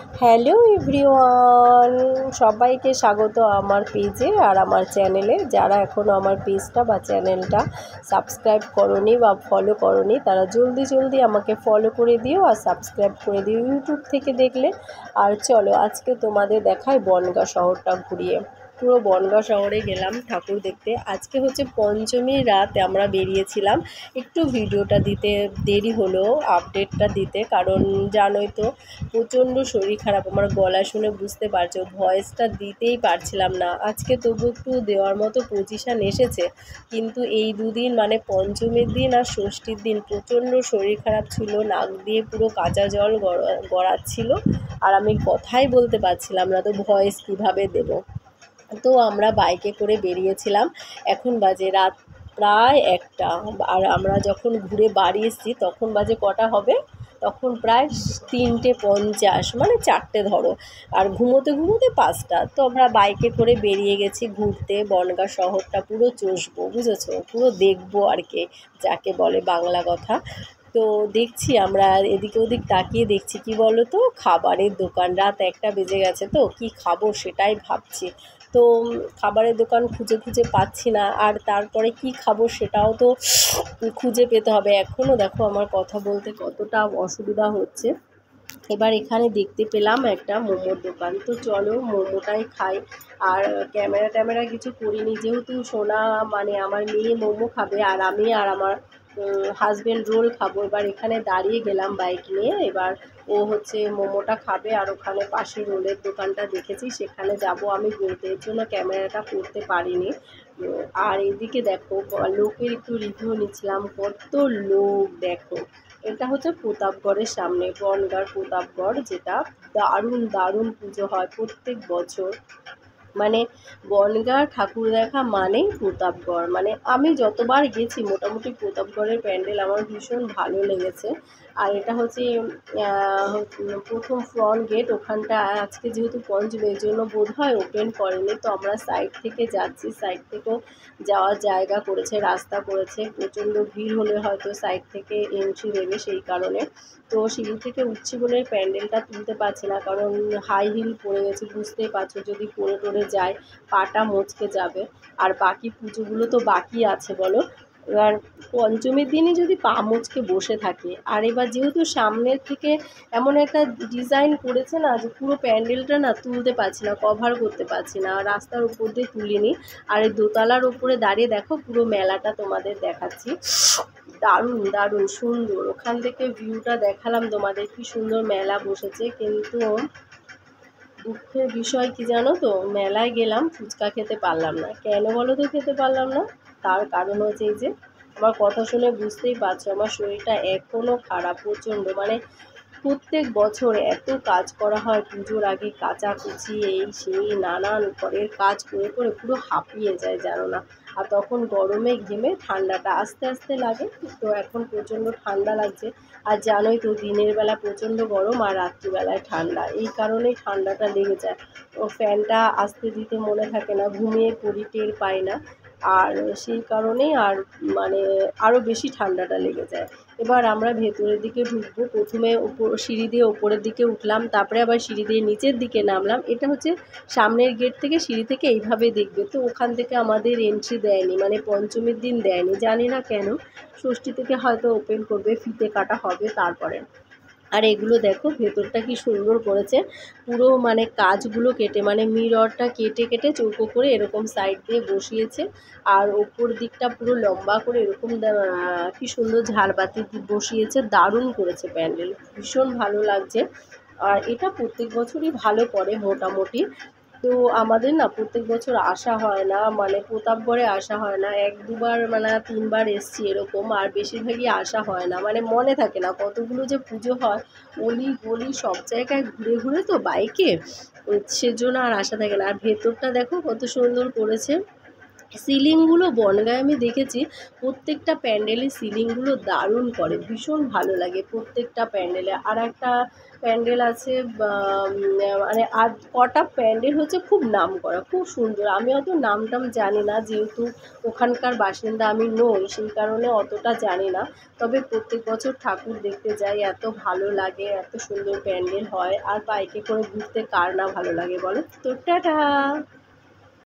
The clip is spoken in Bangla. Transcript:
হ্যালো এভরিওয়ান, সবাইকে স্বাগত আমার পেজে আর আমার চ্যানেলে। যারা এখনও আমার পেজটা বা চ্যানেলটা সাবস্ক্রাইব করনি বা ফলো করনি তারা জলদি জলদি আমাকে ফলো করে দিও আর সাবস্ক্রাইব করে দিও ইউটিউব থেকে দেখলে। আর চলো আজকে তোমাদের দেখায় বনগাঁ শহরটা ঘুরিয়ে। পুরো বনগাঁ শহরে গেলাম ঠাকুর দেখতে। আজকে হচ্ছে পঞ্চমীর রাত, আমরা বেরিয়েছিলাম। একটু ভিডিওটা দিতে দেরি হলো, আপডেটটা দিতে, কারণ জানোই তো প্রচণ্ড শরীর খারাপ। আমার গলা শুনে বুঝতে পারছো, ভয়েসটা দিতেই পারছিলাম না। আজকে তবু একটু দেওয়ার মতো পজিশান এসেছে, কিন্তু এই দুদিন মানে পঞ্চমীর দিন আর ষষ্ঠীর দিন প্রচণ্ড শরীর খারাপ ছিল। নাক দিয়ে পুরো কাঁচা জল গড়াচ্ছিল আর আমি কথাই বলতে পারছিলাম না, তো ভয়েস কীভাবে দেবো। তো আমরা বাইকে করে বেরিয়েছিলাম। এখন বাজে রাত প্রায় 1টা। আর আমরা যখন ঘুরে বাড়ি এসেছি তখন বাজে কটা হবে, তখন প্রায় 3:50, মানে 4টে ধরো। আর ঘুমোতে ঘুমোতে 5টা। তো আমরা বাইকে করে বেরিয়ে গেছি ঘুরতে। বনগাঁ শহরটা পুরো চষবো, বুঝেছো, পুরো দেখবো আর কি, যাকে বলে বাংলা কথা। তো দেখছি আমরা এদিকে ওদিক তাকিয়ে দেখছি, কি বলো তো, খাবারের দোকান। রাত 1টা বেজে গেছে, তো কি খাবো সেটাই ভাবছি। তো খাবারের দোকান খুঁজে খুঁজে পাচ্ছি না, আর তারপরে কি খাবো সেটাও তো খুঁজে পেতে হবে। এখনও দেখো আমার কথা বলতে কতটা অসুবিধা হচ্ছে। এবার এখানে দেখতে পেলাম একটা মোমোর দোকান, তো চলো মোমোটাই খাই। আর ক্যামেরা ট্যামেরা কিছু করিনি, যেহেতু সোনা মানে আমার মেয়ে মোমো খাবে আর আমি আর আমার হাজব্যান্ড রোল খাবো। এবার এখানে দাঁড়িয়ে গেলাম বাইক নিয়ে। এবার ও হচ্ছে মোমোটা খাবে আর ওখানে পাশে রোলের দোকানটা দেখেছি, সেখানে যাব আমি বলতে, এর জন্য ক্যামেরাটা করতে পারিনি। আর এদিকে দেখো লোকের একটু রিভিউ নিচ্ছিলাম, কত লোক দেখো। এটা হচ্ছে প্রতাপগড়ের সামনে, বনগাঁর প্রতাপগড়, যেটা দারুণ দারুণ পুজো হয় প্রত্যেক বছর। মানে বনগাঁ ঠাকুর দেখা মানেই প্রতাপগড়। মানে আমি যতবার গেছি মোটামুটি প্রতাপগড়ের প্যান্ডেল আমার ভীষণ ভালো লেগেছে। আর এটা হচ্ছে প্রথম ফ্রন্ট গেট, ওখানটা আজকে যেহেতু পঞ্চমীর জন্য বোধহয় ওপেন করেনি, তো আমরা সাইড থেকে যাচ্ছি। সাইড থেকেও যাওয়ার জায়গা করেছে, রাস্তা করেছে। প্রচণ্ড ভিড় হলে হয়তো সাইড থেকে এন্ট্রি দেবে, সেই কারণে। তো সিঁড়ি থেকে উঠছি বলে প্যান্ডেলটা তুলতে পারছি না, কারণ হাই হিল পরে গেছি, বুঝতেই পারছো, যদি পরে টরে যায় পাটা মচকে যাবে। আর বাকি পুজোগুলো তো বাকি আছে বলো। এবার পঞ্চমীর দিনই যদি পা মচকে বসে থাকে, আর এবার যেহেতু সামনের থেকে এমন একটা ডিজাইন করেছে না, যে পুরো প্যান্ডেলটা না তুলতে পারছি না, কভার করতে পারছি না, রাস্তার উপর দিয়ে তুলিনি। আর এই দোতলার উপরে দাঁড়িয়ে দেখো পুরো মেলাটা তোমাদের দেখাচ্ছি। দারুণ দারুণ সুন্দর, ওখান থেকে ভিউটা দেখালাম তোমাদের, কি সুন্দর মেলা বসেছে। কিন্তু দুঃখের বিষয় কি জানো তো, মেলায় গেলাম ফুচকা খেতে পারলাম না। কেন বলো তো খেতে পারলাম না? তার কারণ হচ্ছে এই যে, আমার কথা শুনে বুঝতেই পারছো আমার শরীরটা এখনও খারাপ প্রচণ্ড। মানে প্রত্যেক বছর এত কাজ করা হয় পুজোর আগে, কাচাকুচি এই সেই নানান ঘরের কাজ করে করে পুরো হাঁপিয়ে যায় জানো না। আর তখন গরমে ঘেমে ঠান্ডাটা আস্তে আস্তে লাগে, তো এখন প্রচণ্ড ঠান্ডা লাগছে। আর জানোই তো দিনের বেলা প্রচণ্ড গরম আর রাত্রিবেলায় ঠান্ডা, এই কারণেই ঠান্ডাটা লেগে যায়। ও ফ্যানটা আসতে দিতে মনে থাকে না, ঘুমিয়ে পড়ি, টের পাই না। আর সেই কারণেই আর মানে আরও বেশি ঠান্ডাটা লেগে যায়। এবার আমরা ভেতরের দিকে ঢুকবো। প্রথমে সিঁড়ি দিয়ে ওপরের দিকে উঠলাম, তারপরে আবার সিঁড়ি দিয়ে নিচের দিকে নামলাম। এটা হচ্ছে সামনের গেট থেকে, সিঁড়ি থেকে এইভাবে দেখবে। তো ওখান থেকে আমাদের এন্ট্রি দেয়নি, মানে পঞ্চমীর দিন দেয়নি, জানি না কেন। ষষ্ঠী থেকে হয়তো ওপেন করবে, ফিতে কাটা হবে তারপরে। আর এগুলো দেখো ভেতরটা কি সুন্দর করেছে, পুরো মানে কাচগুলো কেটে, মানে মিররটা কেটে কেটে চৌকো করে এরকম সাইড দিয়ে বসিয়েছে। আর ওপর দিকটা পুরো লম্বা করে এরকম কি সুন্দর ঝাড়বাতি বসিয়েছে, দারুণ করেছে প্যান্ডেল, ভীষণ ভালো লাগছে। আর এটা প্রত্যেক বছরই ভালো করে মোটামুটি। তো আমাদের না প্রত্যেক বছর আসা হয় না, মানে প্রতাপগড়ে আসা হয় না, 1-2বার মানে 3বার এসছি এরকম। আর বেশিরভাগই আসা হয় না, মানে মনে থাকে না কতগুলো যে পুজো হয়, অলি গলি সব জায়গায় ঘুরে ঘুরে তো বাইকে, সেজন্য আর আসা থাকে না। আর ভেতরটা দেখো কত সুন্দর করেছে। সিলিংগুলো বনগাঁয় আমি দেখেছি প্রত্যেকটা প্যান্ডেলে সিলিংগুলো দারুণ করে, ভীষণ ভালো লাগে প্রত্যেকটা প্যান্ডেলে। আর একটা প্যান্ডেল আছে মানে আর কটা প্যান্ডেল হচ্ছে খুব নাম করা, খুব সুন্দর। আমি অত নাম টাম জানি না, যেহেতু ওখানকার বাসিন্দা আমি নই, সেই কারণে অতটা জানি না। তবে প্রত্যেক বছর ঠাকুর দেখতে যাই, এত ভালো লাগে, এত সুন্দর প্যান্ডেল হয়। আর বাইকে করে ঘুরতে কার না ভালো লাগে বলো? তো টাটা।